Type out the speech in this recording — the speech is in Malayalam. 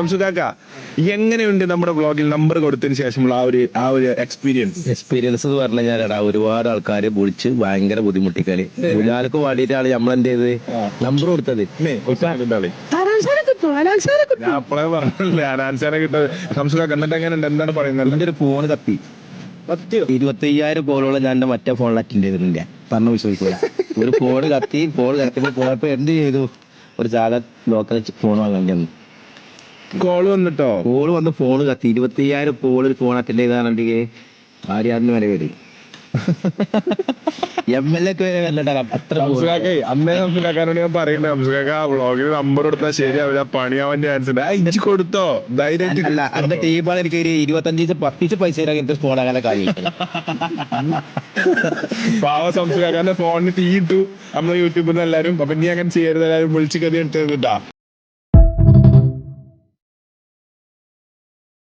ഷംസുകാക്ക, എങ്ങനെയുണ്ട് നമ്മുടെ ബ്ലോഗിൽ നമ്പർ കൊടുത്തതിന് ശേഷമുള്ള ആ ഒരു എക്സ്പീരിയൻസ് എന്ന് പറഞ്ഞു കഴിഞ്ഞാൽ ഒരുപാട് ആൾക്കാർ വിളിച്ച് ഭയങ്കര ബുദ്ധിമുട്ടിക്കളി ഗുലാർക്ക് വേണ്ടിയിട്ടാണ് നമ്മൾ എന്ത് ചെയ്തത് നമ്പർ കൊടുത്തത്. ഞാൻ അപ്പോഴേ പറഞ്ഞില്ലേ അനാൻസാനെ കിട്ടത്. ഷംസുകാക്ക എന്നിട്ട് എങ്ങനെയുണ്ട്, എന്താണ് പറയുന്നത്? എന്റെ ഒരു ഫോൺ കത്തി 25,000 കോളുകൾ ഞാൻ എന്റെ മറ്റേ ഫോണിൽ അറ്റൻഡ് ചെയ്തിട്ടില്ല. പറഞ്ഞു വിശ്വസിക്കില്ല. ഒരു ഫോൺ കത്തിയപ്പോ പോയപ്പോ എന്ത് ചെയ്തു, ഒരു സാധാ ലോക്കൽ ഫോൺ വാങ്ങാൻ ചെന്നു. കോള് വന്നിട്ടോ? കോള് വന്ന് ഫോൺ കത്തി. 25,000 കോള് ഫോൺ അറ്റൻഡ് ചെയ്താണെങ്കിൽ ആര്യാറിന് വരെ വരും. MLA ഒക്കെ അത്ര. അന്നേ ഷംസുകാക്കാനോട് ഞാൻ പറയുന്നത്, ഷംസുകാക്ക വ്ളോഗിൽ നമ്പർ കൊടുത്താൽ ശരിയാവില്ല, പണിയാവാൻ ചാൻസ് ഉണ്ട്. ഇഞ്ചി കൊടുത്തോ ധൈര്യമായിട്ട്. അല്ല അന്റെ ടീമാണ് എനിക്ക് ഒരു 25-10 പൈസ എനിക്ക് ഫോൺ അങ്ങനെ കാര്യം. പാവ ഷംസുകാക്കാന്റെ ഫോണിന് തീയിട്ടു നമ്മള് യൂട്യൂബിൽ നിന്ന് എല്ലാരും. അപ്പൊ നീ അങ്ങനെ ചെയ്യരുത്, എല്ലാരും വിളിച്ച് കതി എടുത്തിട്ടാ.